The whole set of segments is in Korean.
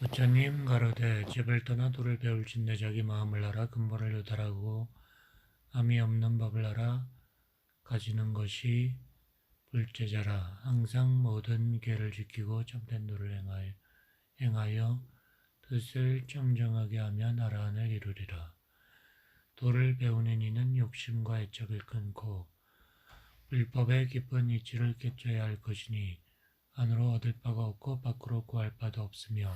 부처님 가로되 집을 떠나 도를 배울진 내 자기 마음을 알아 근본을 유달하고 암이 없는 법을 알아 가지는 것이 불제자라. 항상 모든 계를 지키고 참된 도를 행하여 뜻을 청정하게 하면 아라한을 이루리라. 도를 배우는 이는 욕심과 애착을 끊고 불법의 깊은 이치를 깨쳐야 할 것이니 안으로 얻을 바가 없고 밖으로 구할 바도 없으며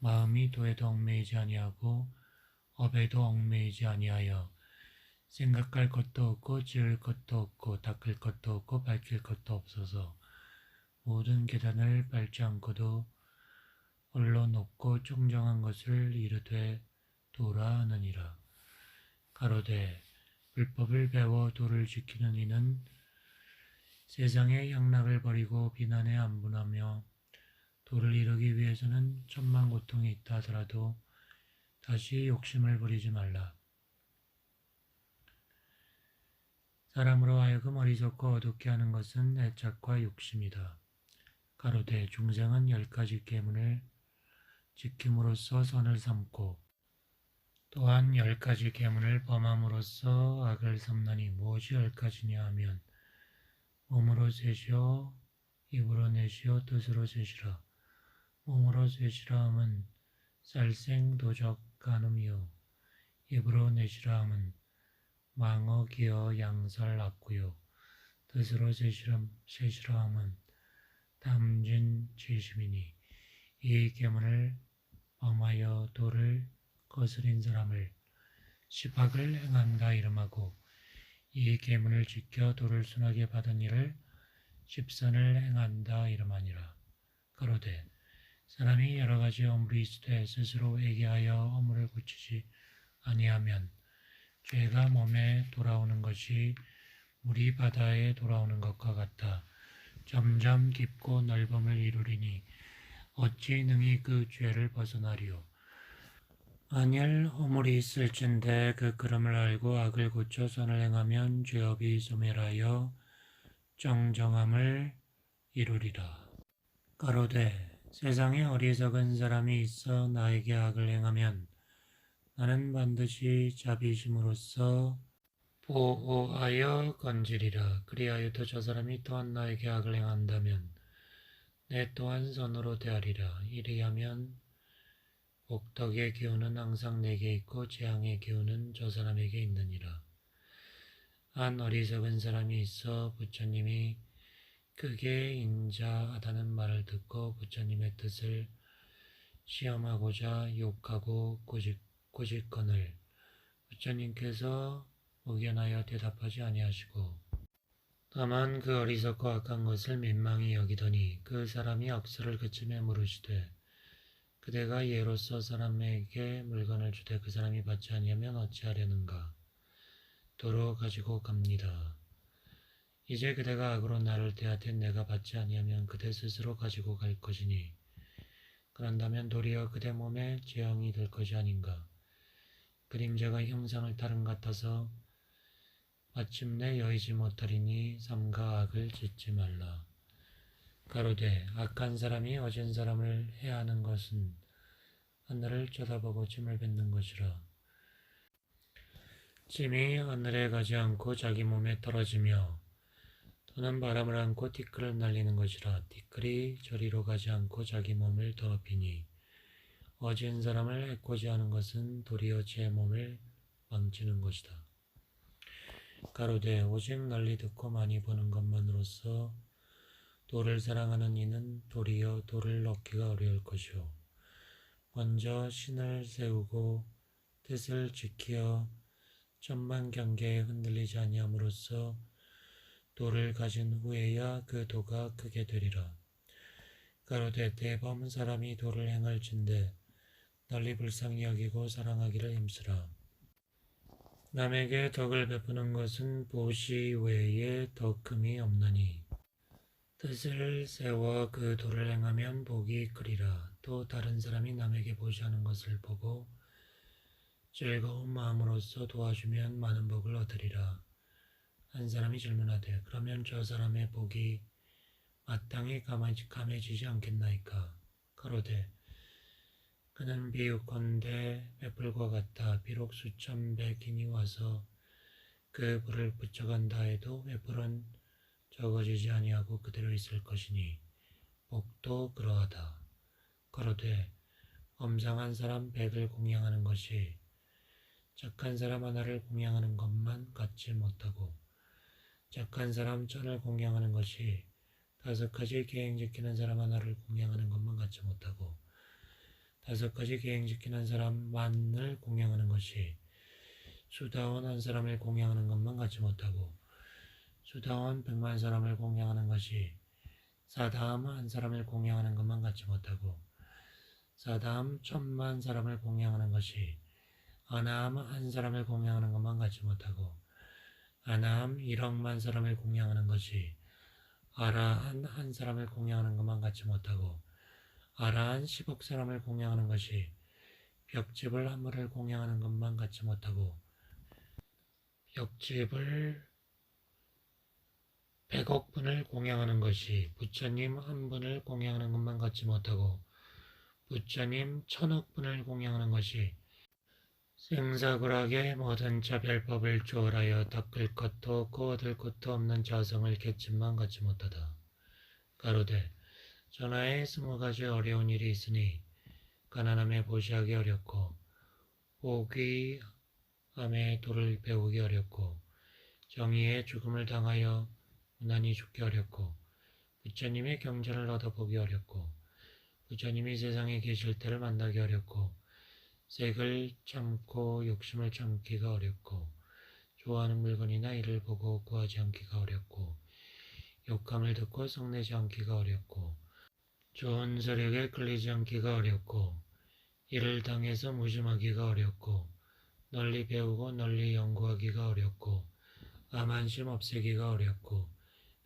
마음이 도에도 얽매이지 아니하고 업에도 얽매이지 아니하여 생각할 것도 없고 지을 것도 없고 닦을 것도 없고 밝힐 것도 없어서 모든 계단을 밟지 않고도 홀로 높고 청정한 것을 이르되 도라 하느니라. 가로되 불법을 배워 도를 지키는 이는 세상의 향락을 버리고 비난에 안분하며 도를 이루기 위해서는 천만 고통이 있다 하더라도 다시 욕심을 부리지 말라. 사람으로 하여금 어리석고 어둡게 하는 것은 애착과 욕심이다. 가로되 중생은 10가지 계문을 지킴으로써 선을 삼고 또한 10가지 계문을 범함으로써 악을 삼나니 무엇이 10가지냐 하면 몸으로 셋이요 입으로 넷이요 뜻으로 셋이라. 몸으로 셋이라 함은 쌀생 도적 간음이요 입으로 넷이라 함은 망어 기어 양설 악구요 뜻으로 셋이라 함은 담진 지심이니 이 계문을 범하여 도를 거스린 사람을 십악을 행한다 이름하고 이 계문을 지켜 도를 순하게 받은 이를 십선을 행한다 이름하니라. 가로되 사람이 여러 가지 허물이 있으되 스스로 회개하여 허물을 고치지 아니하면 죄가 몸에 돌아오는 것이 물이 바다에 돌아오는 것과 같아 점점 깊고 넓음을 이루리니 어찌 능히 그 죄를 벗어나리요. 만일 허물이 있을진데 그 그름을 알고 악을 고쳐 선을 행하면 죄업이 소멸하여 정정함을 이루리라. 가로되 세상에 어리석은 사람이 있어 나에게 악을 행하면 나는 반드시 자비심으로써 보호하여 건지리라. 그리하여도 저 사람이 또한 나에게 악을 행한다면 내 또한 선으로 대하리라. 이리하면 복덕의 기운은 항상 내게 있고 재앙의 기운은 저 사람에게 있느니라. 한 어리석은 사람이 있어 부처님이 크게 인자하다는 말을 듣고 부처님의 뜻을 시험하고자 욕하고 꾸짖거늘 부처님께서 의견하여 대답하지 아니하시고 다만 그 어리석고 악한 것을 민망히 여기더니 그 사람이 악설을 그침에 물으시되 그대가 예로서 사람에게 물건을 주되 그 사람이 받지 아니하면 어찌하려는가. 도로 가지고 갑니다. 이제 그대가 악으로 나를 대하되 내가 받지 아니하면 그대 스스로 가지고 갈 것이니 그런다면 도리어 그대 몸에 재앙이 될 것이 아닌가. 그림자가 형상을 따른 같아서 마침내 여의지 못하리니 삼가 악을 짓지 말라. 가로되 악한 사람이 어진 사람을 해하는 것은 하늘을 쳐다보고 짐을 뱉는 것이라. 짐이 하늘에 가지 않고 자기 몸에 떨어지며 또는 바람을 안고 티끌을 날리는 것이라. 티끌이 저리로 가지 않고 자기 몸을 더럽히니 어진 사람을 해코지 하는 것은 도리어 제 몸을 망치는 것이다. 가로되 오직 널리 듣고 많이 보는 것만으로서 도를 사랑하는 이는 도리어 도를 얻기가 어려울 것이요. 먼저 신을 세우고 뜻을 지키어 천만 경계에 흔들리지 아니함으로써 도를 가진 후에야 그 도가 크게 되리라. 가로되 대범 사람이 도를 행할진대 널리 불쌍히 여기고 사랑하기를 힘쓰라. 남에게 덕을 베푸는 것은 보시 외에 더 끔이 없나니 뜻을 세워 그 도를 행하면 복이 크리라. 또 다른 사람이 남에게 보시하는 것을 보고 즐거운 마음으로써 도와주면 많은 복을 얻으리라. 한 사람이 질문하되 그러면 저 사람의 복이 마땅히 감해지지 않겠나이까. 가로되 그는 비유컨대 횃불과 같아. 비록 수천 백인이 와서 그 불을 붙여간다 해도 횃불은 적어지지 아니하고 그대로 있을 것이니 복도 그러하다. 가로되 범상한 사람 백을 공양하는 것이 착한 사람 하나를 공양하는 것만 같지 못하고 착한 사람 천을 공양하는 것이 다섯 가지 계행 지키는 사람 하나를 공양하는 것만 같지 못하고 다섯 가지 계행 지키는 사람 만을 공양하는 것이 수다원 한 사람을 공양하는 것만 같지 못하고 수다원 100만 사람을 공양하는 것이 사다함 한 사람을 공양하는 것만 같지 못하고 사다함 1000만 사람을 공양하는 것이 아나함 한 사람을 공양하는 것만 같지 못하고 아나함 1억만 사람을 공양하는 것이 아라한 한 사람을 공양하는 것만 같지 못하고 아라한 10억 사람을 공양하는 것이 벽집을 한 벌을 공양하는 것만 같지 못하고 벽집을 100억 분을 공양하는 것이 부처님 한 분을 공양하는 것만 같지 못하고 부처님 1000억 분을 공양하는 것이 생사굴하게 모든 차별법을 초월하여 닦을 것도 없고 얻을 것도 없는 자성을 개침만 같지 못하다. 가로되 전하에 20가지 어려운 일이 있으니 가난함에 보시하기 어렵고 호기함에 도를 배우기 어렵고 정의에 죽음을 당하여 무난히 죽기 어렵고 부처님의 경전을 얻어보기 어렵고 부처님이 세상에 계실 때를 만나기 어렵고 색을 참고 욕심을 참기가 어렵고 좋아하는 물건이나 일을 보고 구하지 않기가 어렵고 욕함을 듣고 성내지 않기가 어렵고 좋은 세력에 끌리지 않기가 어렵고 이를 당해서 무심하기가 어렵고 널리 배우고 널리 연구하기가 어렵고 암한심 없애기가 어렵고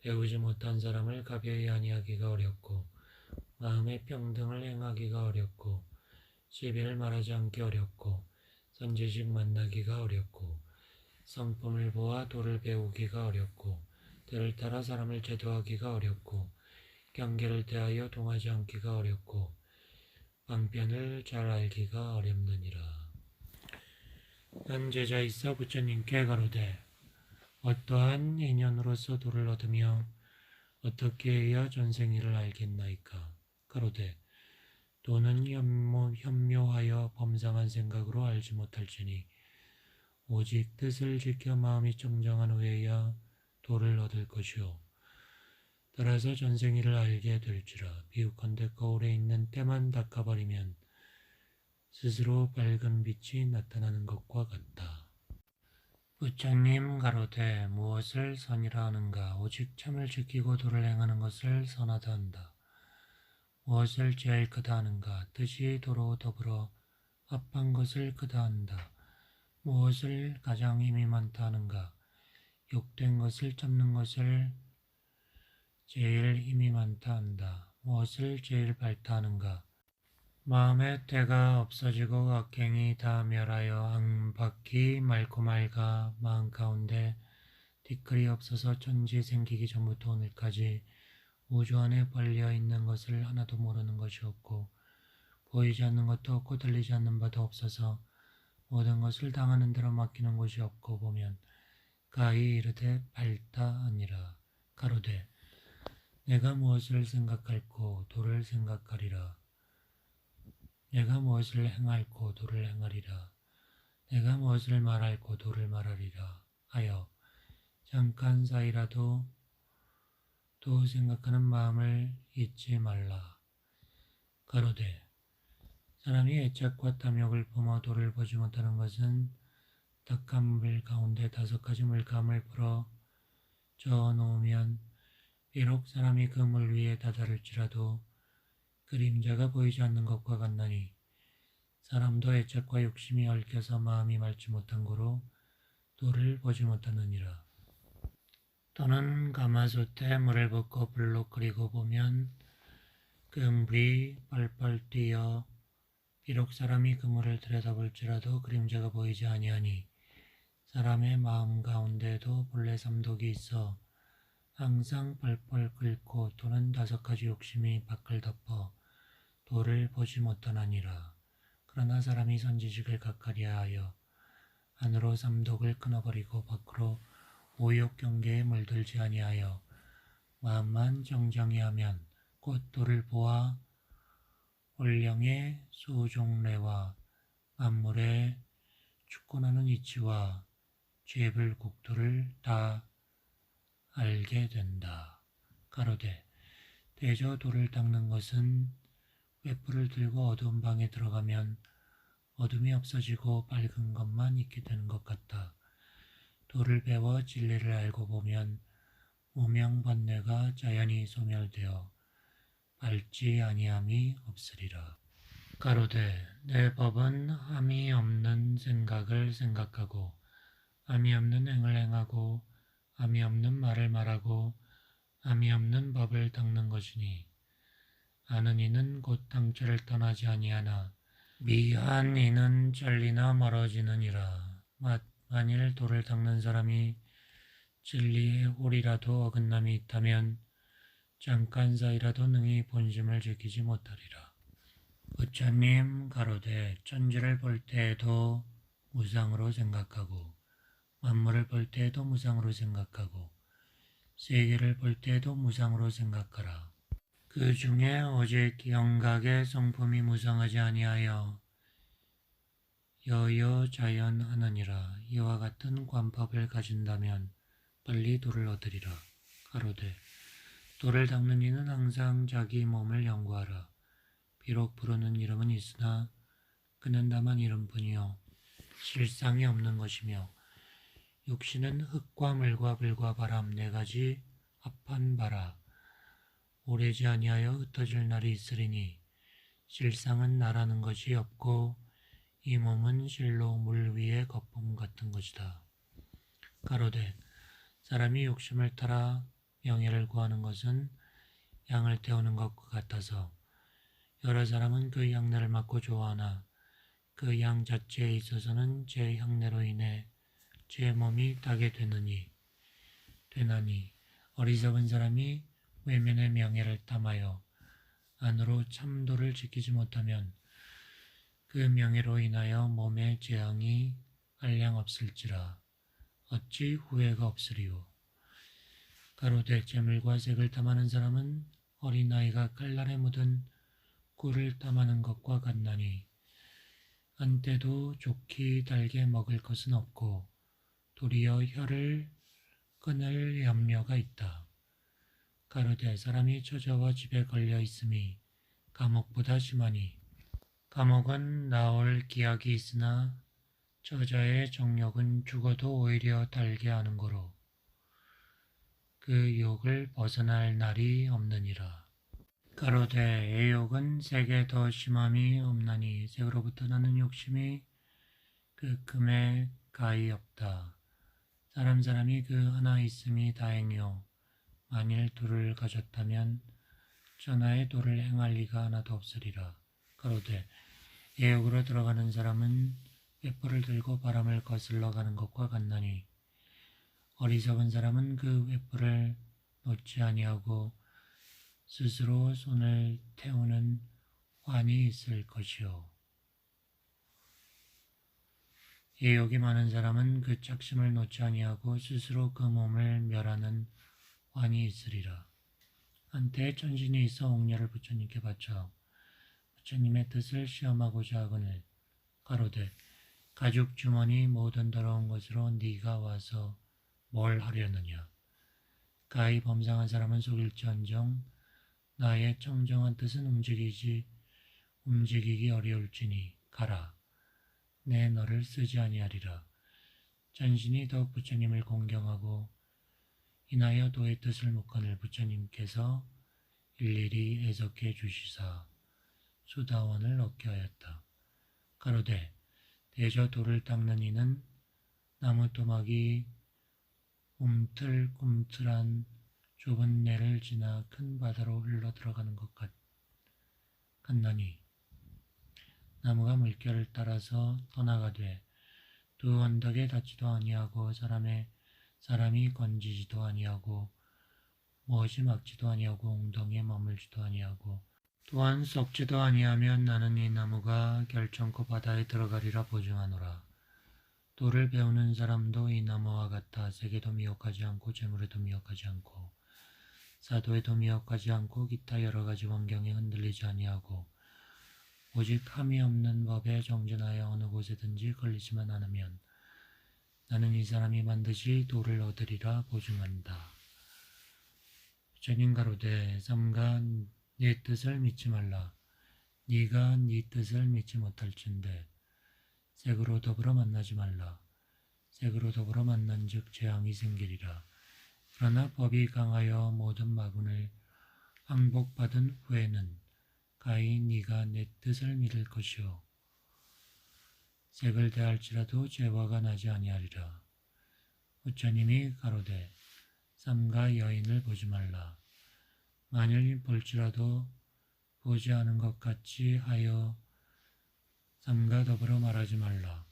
배우지 못한 사람을 가벼이 아니하기가 어렵고 마음의 평등을 행하기가 어렵고 시비를 말하지 않기 어렵고 선지식 만나기가 어렵고 성품을 보아 도를 배우기가 어렵고 때를 따라 사람을 제도하기가 어렵고 경계를 대하여 동하지 않기가 어렵고 방편을 잘 알기가 어렵느니라. 한 제자 있어 부처님께 가로되 어떠한 인연으로서 도를 얻으며 어떻게 해야 전생일을 알겠나이까. 가로되 도는 현묘하여 범상한 생각으로 알지 못할지니 오직 뜻을 지켜 마음이 청정한 후에야 도를 얻을 것이요. 따라서 전생일을 알게 될지라. 비유컨대 거울에 있는 때만 닦아버리면 스스로 밝은 빛이 나타나는 것과 같다. 부처님 가로되 무엇을 선이라 하는가. 오직 참을 지키고 도를 행하는 것을 선하다 한다. 무엇을 제일 크다 하는가. 뜻이 도로 더불어 합한 것을 크다 한다. 무엇을 가장 힘이 많다 하는가. 욕된 것을 잡는 것을 제일 힘이 많다 한다. 무엇을 제일 밝다 하는가. 마음의 때가 없어지고 악행이 다 멸하여 앙박히 맑고 맑아 마음 가운데 티끌이 없어서 천지 생기기 전부터 오늘까지 우주 안에 벌려 있는 것을 하나도 모르는 것이 없고 보이지 않는 것도 없고 들리지 않는 바도 없어서 모든 것을 당하는 대로 맡기는 곳이 없고 보면 가히 이르되 밝다 아니라. 가로되 내가 무엇을 생각할꼬 도를 생각하리라. 내가 무엇을 행할꼬 도를 행하리라. 내가 무엇을 말할꼬 도를 말하리라 하여 잠깐 사이라도 도 생각하는 마음을 잊지 말라. 가로되 사람이 애착과 탐욕을 품어 도를 보지 못하는 것은 탁한 물 가운데 5가지 물감을 풀어 저어 놓으면 비록 사람이 그 물 위에 다다를지라도 그림자가 보이지 않는 것과 같나니 사람도 애착과 욕심이 얽혀서 마음이 맑지 못한 고로 도를 보지 못하느니라. 또는 가마솥에 물을 붓고 불로 끓이고 보면 그 물이 펄펄 뛰어 비록 사람이 그 물을 들여다볼지라도 그림자가 보이지 아니하니 사람의 마음 가운데도 본래 삼독이 있어 항상 펄펄 끓고 또는 5가지 욕심이 밖을 덮어 도를 보지 못하나니라. 그러나 사람이 선지식을 가까리하여 안으로 삼독을 끊어버리고 밖으로 오욕 경계에 물들지 아니하여 마음만 정정히 하면 곧 돌을 보아 올령의 소종례와 만물의 축권하는 이치와 죄불 국토를 다 알게 된다. 가로되 대저 돌을 닦는 것은 횃불을 들고 어두운 방에 들어가면 어둠이 없어지고 밝은 것만 있게 되는 것 같다. 돌을 배워 진리를 알고 보면 무명번뇌가 자연히 소멸되어 밝지 아니함이 없으리라. 가로되 내 법은 함이 없는 생각을 생각하고 함이 없는 행을 행하고 함이 없는 말을 말하고 함이 없는 법을 닦는 것이니 아는 이는 곧 당처를 떠나지 아니하나 미한 이는 잘리나 멀어지느니라. 만일 돌을 닦는 사람이 진리의 홀이라도 어긋남이 있다면 잠깐 사이라도 능히 본심을 지키지 못하리라. 부처님 가로되 천지를 볼 때에도 무상으로 생각하고 만물을 볼 때에도 무상으로 생각하고 세계를 볼 때에도 무상으로 생각하라. 그 중에 오직 영각의 성품이 무상하지 아니하여 여여자연하느니라. 이와 같은 관법을 가진다면 빨리 도를 얻으리라. 가로되 도를 닦는 이는 항상 자기 몸을 연구하라. 비록 부르는 이름은 있으나 그는 다만 이름뿐이요 실상이 없는 것이며 육신은 흙과 물과 불과 바람 네 가지 합한 바라. 오래지 아니하여 흩어질 날이 있으리니 실상은 나라는 것이 없고 이 몸은 실로 물 위의 거품 같은 것이다. 가로되 사람이 욕심을 따라 명예를 구하는 것은 양을 태우는 것과 같아서 여러 사람은 그 향내를 맡고 좋아하나 그 양 자체에 있어서는 제 향내로 인해 제 몸이 타게 되나니 어리석은 사람이 외면의 명예를 탐하여 안으로 참도를 지키지 못하면 그 명예로 인하여 몸의 재앙이 한량 없을지라. 어찌 후회가 없으리요. 가로되 재물과 색을 탐하는 사람은 어린아이가 칼날에 묻은 꿀을 탐하는 것과 같나니 한때도 좋게 달게 먹을 것은 없고 도리어 혀를 끊을 염려가 있다. 가로되 사람이 처자와 집에 걸려 있음이 감옥보다 심하니 감옥은 나올 기약이 있으나 처자의 정욕은 죽어도 오히려 달게 하는 거로 그 유혹을 벗어날 날이 없느니라. 가로되 애욕은 색에 더 심함이 없나니 색으로부터 나는 욕심이 그 금에 가히 없다. 사람이 그 하나 있음이 다행이요 만일 둘을 가졌다면 천하의 도를 행할 리가 하나도 없으리라. 가로되 애욕으로 들어가는 사람은 횃불을 들고 바람을 거슬러 가는 것과 같나니 어리석은 사람은 그 횃불을 놓지 아니하고 스스로 손을 태우는 환이 있을 것이요 애욕이 많은 사람은 그 착심을 놓지 아니하고 스스로 그 몸을 멸하는 환이 있으리라. 한때 천신이 있어 옥녀를 부처님께 바쳐 부처님의 뜻을 시험하고자 하거늘 가로되 가죽 주머니 모든 더러운 것으로 네가 와서 뭘 하려느냐. 가히 범상한 사람은 속일지언정 나의 청정한 뜻은 움직이기 어려울지니 가라. 내 너를 쓰지 아니하리라. 천신이 더욱 부처님을 공경하고 인하여 도의 뜻을 묻거늘 부처님께서 일일이 애석해 주시사 수다원을 얻게 하였다. 가로되 대저 돌을 닦는 이는 나무 토막이 움틀꿈틀한 좁은 내를 지나 큰 바다로 흘러 들어가는 것 같나니 나무가 물결을 따라서 떠나가되 두 언덕에 닿지도 아니하고 사람이 건지지도 아니하고 무엇이 막지도 아니하고 웅덩이에 머물지도 아니하고 또한 썩지도 아니하면 나는 이 나무가 결정코 바다에 들어가리라 보증하노라. 돌을 베우는 사람도 이 나무와 같아 세계도 미혹하지 않고 재물에도 미혹하지 않고 사도에도 미혹하지 않고 기타 여러 가지 환경에 흔들리지 아니하고 오직 함이 없는 법에 정진하여 어느 곳에든지 걸리지만 않으면 나는 이 사람이 반드시 돌을 얻으리라 보증한다. 주님 가로되 삼가 네 뜻을 믿지 말라. 네가 네 뜻을 믿지 못할진대 색으로 더불어 만나지 말라. 색으로 더불어 만난즉 재앙이 생기리라. 그러나 법이 강하여 모든 마군을 항복받은 후에는 가히 네가 내 뜻을 믿을 것이요 색을 대할지라도 죄화가 나지 아니하리라. 부처님이 가로되 삼가 여인을 보지 말라. 만일 볼지라도 보지 않은 것 같이 하여 삼가 더불어 말하지 말라.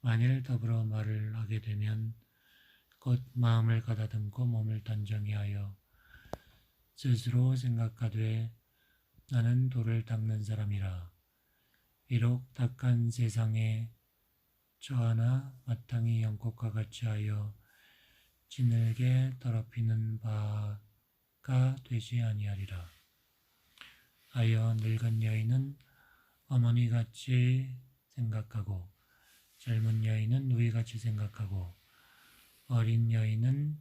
만일 더불어 말을 하게 되면 곧 마음을 가다듬고 몸을 단정히 하여 스스로 생각하되 나는 돌을 닦는 사람이라. 비록 탁한 세상에 처하나 마땅히 영꽃과 같이 하여 진흙에 더럽히는 바가 되지 아니하리라. 하여 늙은 여인은 어머니같이 생각하고 젊은 여인은 누이같이 생각하고 어린 여인은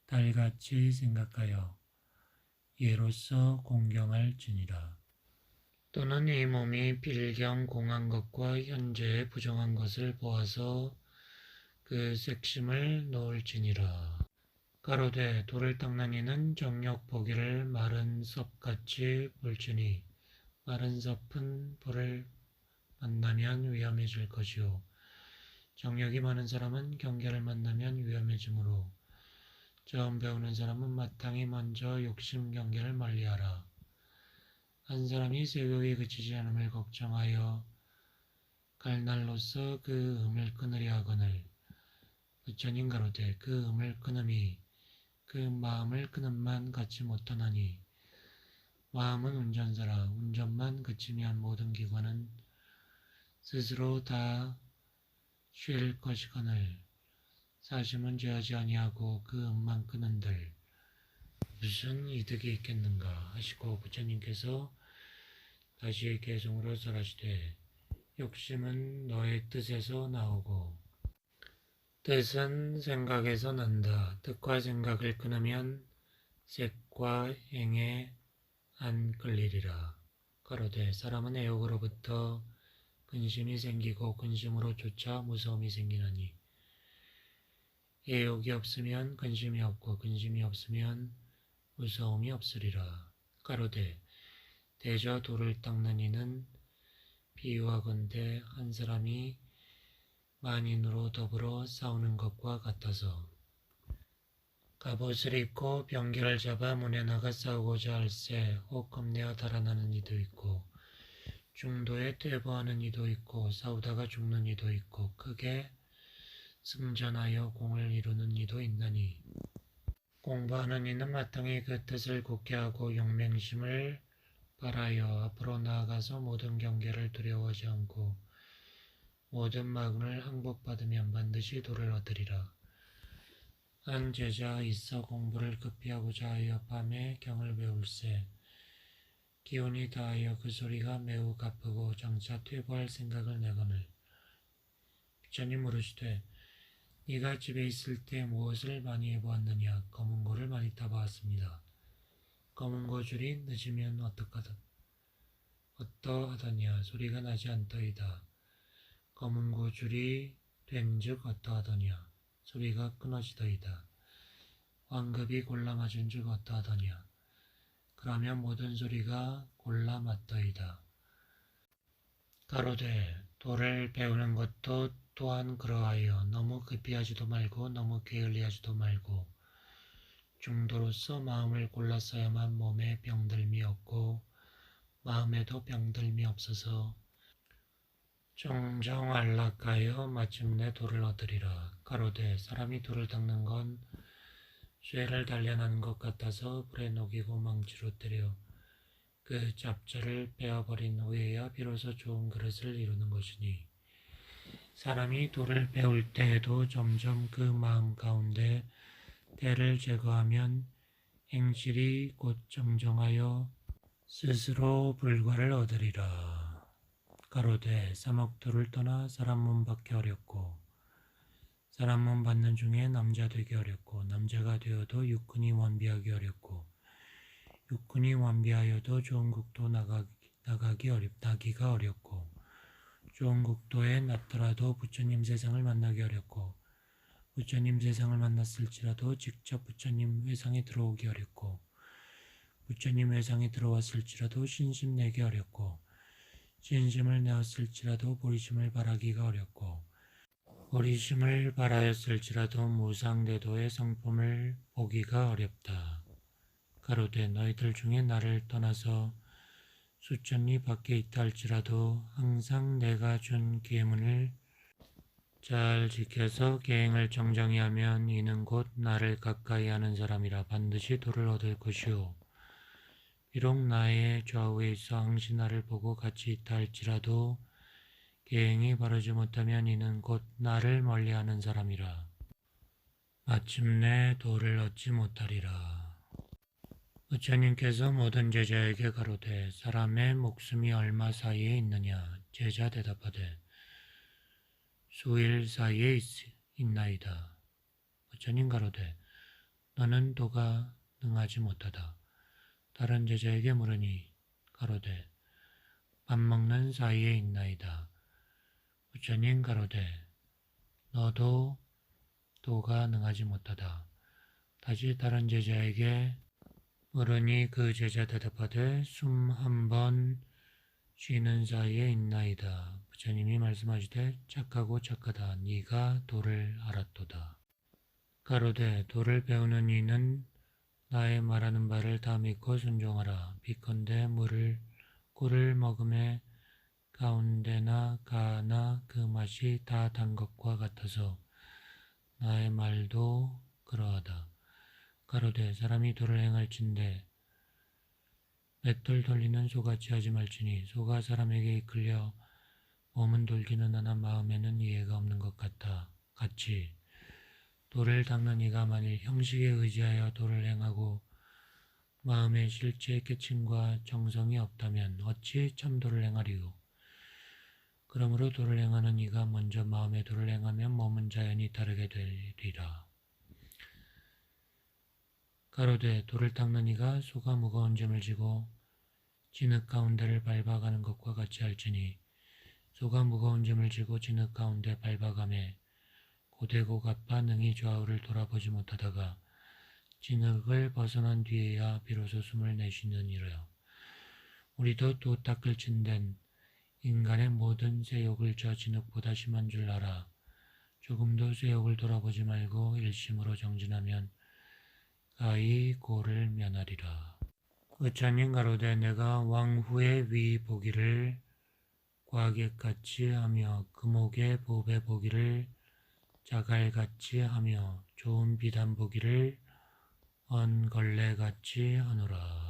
딸같이 생각하여 예로서 공경할지니라. 또는 이 몸이 빌경 공한 것과 현재의 부정한 것을 보아서 그 색심을 놓을지니라. 가로되 돌을 닦는 이는 정욕 보기를 마른 섭같이 볼지니 마른 섭은 불을 만나면 위험해질 것이요 정욕이 많은 사람은 경계를 만나면 위험해지므로 처음 배우는 사람은 마땅히 먼저 욕심 경계를 멀리하라. 한 사람이 세욕이 그치지 않음을 걱정하여 갈날로서 그 음을 끊으려 하거늘 부처님 가로되 그 음을 끊음이 그 마음을 끊음만 같이 못하나니 마음은 운전사라. 운전만 그치면 모든 기관은 스스로 다 쉴 것이거늘 사심은 죄하지 아니하고 그 음만 끊은들 무슨 이득이 있겠는가 하시고 부처님께서 다시 개성으로 설하시되 욕심은 너의 뜻에서 나오고 뜻은 생각에서 난다. 뜻과 생각을 끊으면 색과 행에 안 끌리리라. 가로되 사람은 애욕으로부터 근심이 생기고 근심으로 쫓아 무서움이 생기나니 애욕이 없으면 근심이 없고 근심이 없으면 무서움이 없으리라. 가로되 대저 돌을 닦는 이는 비유하건대 한 사람이 만인으로 더불어 싸우는 것과 같아서 갑옷을 입고 병기를 잡아 문에 나가 싸우고자 할새 혹 겁내어 달아나는 이도 있고 중도에 퇴보하는 이도 있고 싸우다가 죽는 이도 있고 크게 승전하여 공을 이루는 이도 있나니 공부하는 이는 마땅히 그 뜻을 굳게 하고 용맹심을 발하여 앞으로 나아가서 모든 경계를 두려워하지 않고 모든 마군을 항복받으면 반드시 도를 얻으리라. 한 제자 있어 공부를 급히 하고자 하여 밤에 경을 배울새 기운이 다하여 그 소리가 매우 가쁘고 장차 퇴보할 생각을 내거늘 부처님 물으시되 네가 집에 있을 때 무엇을 많이 해보았느냐. 검은고를 많이 타보았습니다. 검은고 줄이 늦으면 어떠하더냐. 소리가 나지 않더이다. 검은고 줄이 된즉 어떠하더냐. 소리가 끊어지더이다. 황급이 골라 맞은 즉 어떠하더냐. 그러면 모든 소리가 골라 맞더이다. 가로되 도를 배우는 것도 또한 그러하여 너무 급히 하지도 말고 너무 게을리하지도 말고 중도로서 마음을 골라 써야만 몸에 병들미 없고 마음에도 병들미 없어서 정정 안락하여 마침내 도를 얻으리라. 가로되 사람이 돌을 닦는 건 쇠를 단련하는 것 같아서 불에 녹이고 망치로 때려 그 잡초를 베어버린 후에야 비로소 좋은 그릇을 이루는 것이니 사람이 돌을 베울 때에도 점점 그 마음 가운데 때를 제거하면 행실이 곧 정정하여 스스로 불과를 얻으리라. 가로되 사목돌을 떠나 사람 몸 받기 어렵고 사람 몸 받는 중에 남자 되기 어렵고 남자가 되어도 육군이 완비하기 어렵고 육군이 완비하여도 좋은 국도 나기가 어렵고 좋은 국도에 났더라도 부처님 세상을 만나기 어렵고 부처님 세상을 만났을지라도 직접 부처님 회상에 들어오기 어렵고 부처님 회상에 들어왔을지라도 신심 내기 어렵고 신심을 내었을지라도 보리심을 바라기가 어렵고 보리심을 바라였을지라도 무상대도의 성품을 보기가 어렵다. 가로되 너희들 중에 나를 떠나서 수천리 밖에 있다 할지라도 항상 내가 준 계문을 잘 지켜서 계행을 정정히 하면 이는 곧 나를 가까이 하는 사람이라 반드시 도를 얻을 것이오. 비록 나의 좌우에 있어 항시 나를 보고 같이 있다 할지라도 계행이 바르지 못하면 이는 곧 나를 멀리하는 사람이라. 마침내 도를 얻지 못하리라. 부처님께서 모든 제자에게 가로되 사람의 목숨이 얼마 사이에 있느냐. 제자 대답하되 수일 사이에 있나이다. 부처님 가로되 너는 도가 능하지 못하다. 다른 제자에게 물으니 가로되 밥 먹는 사이에 있나이다. 부처님 가로되 너도 도가 능하지 못하다. 다시 다른 제자에게 물으니 그 제자 대답하되 숨 한 번 쉬는 사이에 있나이다. 부처님이 말씀하시되 착하고 착하다. 네가 도를 알았도다. 가로되 도를 배우는 이는 나의 말하는 바를 다 믿고 순종하라. 비컨대 꿀을 먹음에 가운데나 가나 그 맛이 다 단 것과 같아서 나의 말도 그러하다. 가로되 사람이 도를 행할진대 맷돌 돌리는 소같이 하지 말지니 소가 사람에게 이끌려 몸은 돌기는 하나 마음에는 이해가 없는 것 같이 도를 닦는 이가 만일 형식에 의지하여 도를 행하고 마음에 실제 깨침과 정성이 없다면 어찌 참도를 행하리요. 그러므로 도를 행하는 이가 먼저 마음의 도를 행하면 몸은 자연히 다르게 되리라. 가로되 도를 닦는 이가 소가 무거운 짐을 지고 진흙 가운데를 밟아가는 것과 같이 할지니 소가 무거운 짐을 지고 진흙 가운데 밟아가매 고되고 가빠 능히 좌우를 돌아보지 못하다가 진흙을 벗어난 뒤에야 비로소 숨을 내쉬느니라. 우리도 도 닦을 진된 인간의 모든 세욕을 저 진흙보다 심한 줄 알아. 조금도 세욕을 돌아보지 말고 일심으로 정진하면 가히 고를 면하리라. 부처님 가로되 내가 왕후의 위 보기를 과객같이 하며 금옥의 보배 보기를 자갈같이 하며 좋은 비단 보기를 언걸레같이 하노라.